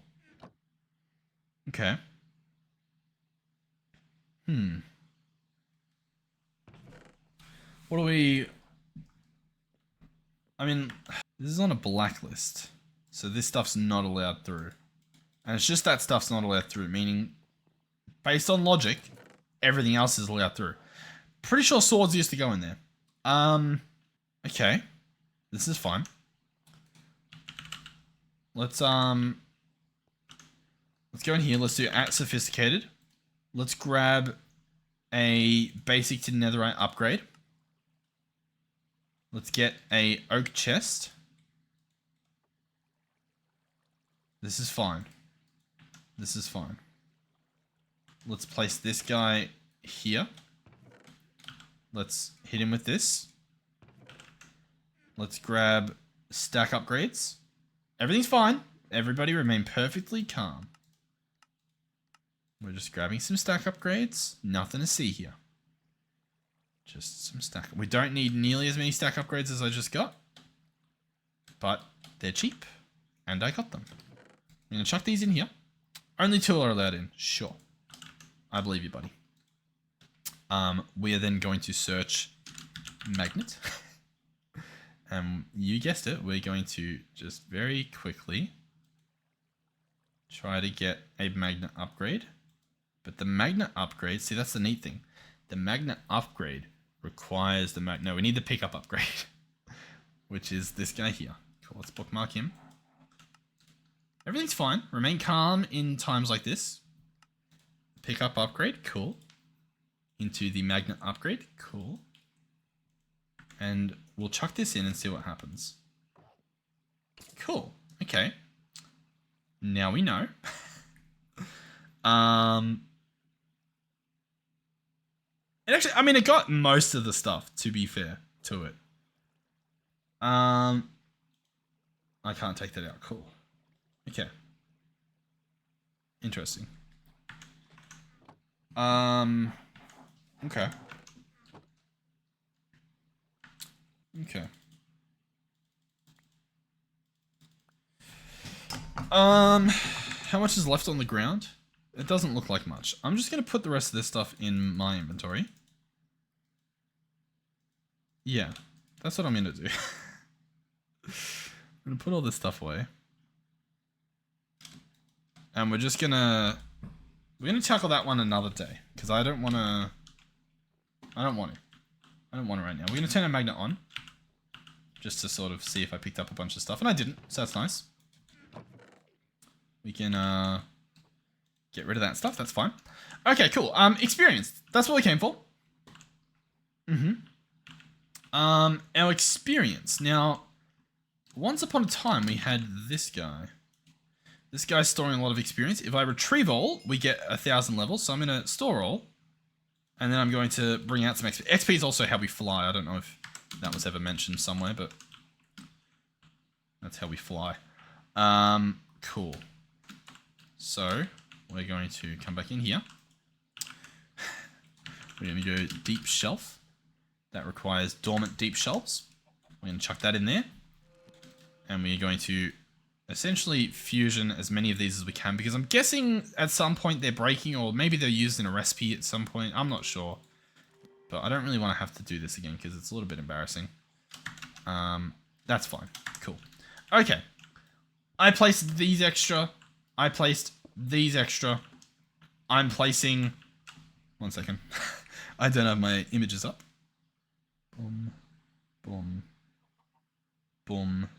Okay. What do we... I mean, this is on a blacklist. So this stuff's not allowed through. And it's just that stuff's not allowed through, meaning, based on logic, everything else is allowed through. Pretty sure swords used to go in there. Okay. This is fine. Let's go in here. Let's do at sophisticated. Let's grab a basic to netherite upgrade. Let's get a oak chest. This is fine. This is fine. Let's place this guy here. Let's hit him with this. Let's grab stack upgrades. Everything's fine. Everybody remain perfectly calm. We're just grabbing some stack upgrades. Nothing to see here. Just some stack. We don't need nearly as many stack upgrades as I just got. But they're cheap. And I got them. I'm going to chuck these in here. Only 2 are allowed in. Sure. I believe you, buddy. We are then going to search magnet. You guessed it. We're going to just very quickly try to get a magnet upgrade. But the magnet upgrade, see, that's the neat thing. The magnet upgrade requires the no, we need the pickup upgrade, which is this guy here. Cool, let's bookmark him. Everything's fine. Remain calm in times like this. Pickup upgrade, cool. Into the magnet upgrade, cool. And we'll chuck this in and see what happens. Cool, okay. Now we know. It actually, I mean, it got most of the stuff, to be fair to it. I can't take that out. Cool. Okay. Interesting. Okay. Okay. How much is left on the ground? It doesn't look like much. I'm just going to put the rest of this stuff in my inventory. Yeah, that's what I'm going to do. I'm going to put all this stuff away. And we're just going to... We're going to tackle that one another day. Because I don't want to... I don't want it right now. We're going to turn our magnet on. Just to sort of see if I picked up a bunch of stuff. And I didn't, so that's nice. We can get rid of that stuff. That's fine. Okay, cool. Experience. That's what we came for. Our experience. Now, once upon a time, we had this guy. This guy's storing a lot of experience. If I retrieve all, we get 1,000 levels. So I'm going to store all. And then I'm going to bring out some XP. XP is also how we fly. I don't know if that was ever mentioned somewhere, but that's how we fly. Cool. So we're going to come back in here. We're going to go deep shelf. That requires dormant deep shelves. We're going to chuck that in there. And we're going to essentially fusion as many of these as we can, because I'm guessing at some point they're breaking, or maybe they're used in a recipe at some point. I'm not sure. But I don't really want to have to do this again because it's a little bit embarrassing. That's fine. Cool. Okay. I placed these extra. I placed these extra. I'm placing... One second. I don't have my images up. Boom. Boom. Boom.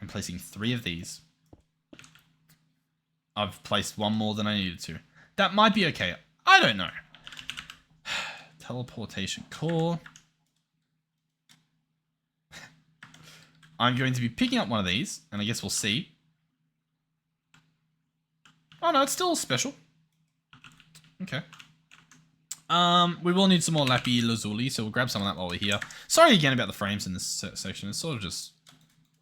I'm placing 3 of these. I've placed 1 more than I needed to. That might be okay. I don't know. Teleportation core. I'm going to be picking up one of these, and I guess we'll see. Oh no, it's still special. Okay. We will need some more Lapi Lazuli, so we'll grab some of that while we're here. Sorry again about the frames in this section. It's sort of just...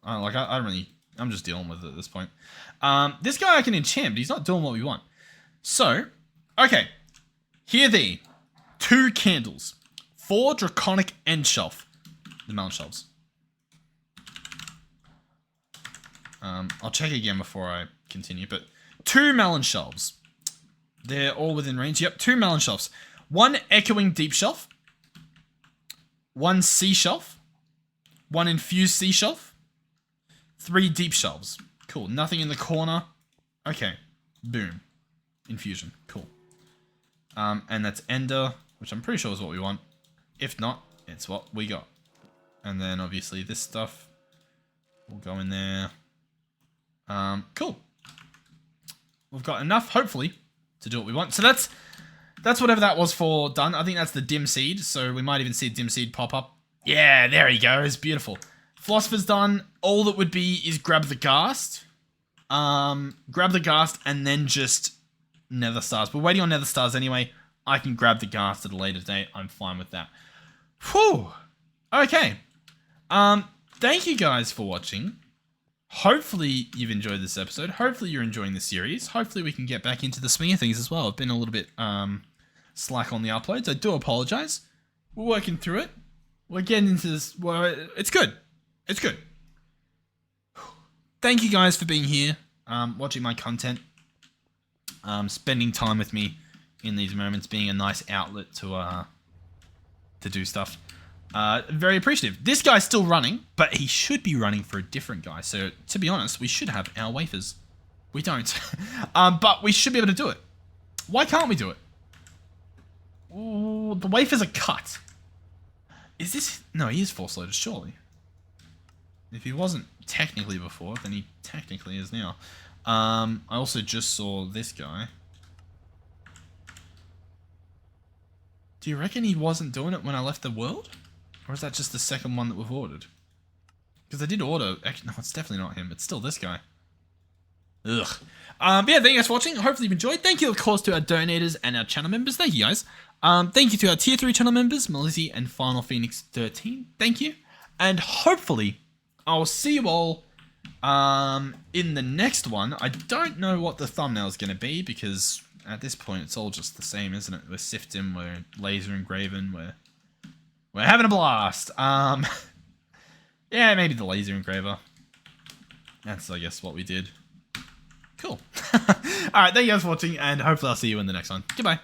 I'm just dealing with it at this point. This guy I can enchant, but he's not doing what we want. So, okay. Here thee. 2 candles. 4 draconic end shelf. The melon shelves. I'll check again before I continue, but 2 melon shelves. They're all within range. Yep, 2 melon shelves. 1 echoing deep shelf. 1 sea shelf. 1 infused sea shelf. 3 deep shelves. Cool. Nothing in the corner. Okay. Boom. Infusion. Cool. And that's Ender, which I'm pretty sure is what we want. If not, it's what we got. And then obviously this stuff will go in there. Cool. We've got enough, hopefully, to do what we want. So that's whatever that was for done. I think that's the dim seed. So we might even see a dim seed pop up. Yeah, there he goes. Beautiful. Philosopher's done. All that would be is grab the ghast. Grab the ghast and then just nether stars. We're waiting on nether stars anyway. I can grab the ghast at a later date. I'm fine with that. Whew. Okay. Thank you guys for watching. Hopefully you've enjoyed this episode. Hopefully you're enjoying the series. Hopefully we can get back into the swing of things as well. I've been a little bit slack on the uploads. I do apologize. We're working through it. We're getting into this. Well, it's good. It's good. Thank you guys for being here, watching my content, spending time with me in these moments, being a nice outlet to do stuff. Very appreciative. This guy's still running, but he should be running for a different guy. So, to be honest, we should have our wafers. We don't. But we should be able to do it. Why can't we do it? Ooh, the wafers are cut. Is this... No, he is force loaded, surely. If he wasn't technically before, then he technically is now. I also just saw this guy. Do you reckon he wasn't doing it when I left the world? Or is that just the second one that we've ordered? Because I did order... No, it's definitely not him. It's still this guy. Ugh. But yeah, thank you guys for watching. Hopefully you've enjoyed. Thank you, of course, to our donators and our channel members. Thank you, guys. Thank you to our Tier 3 channel members, Melizzy and Final Phoenix 13. Thank you. And hopefully, I'll see you all in the next one. I don't know what the thumbnail is going to be, because at this point, it's all just the same, isn't it? We're Sifting, we're laser engraving, we're having a blast. Yeah, maybe the laser engraver. That's, I guess, what we did. Cool. Alright, thank you guys for watching, and hopefully I'll see you in the next one. Goodbye.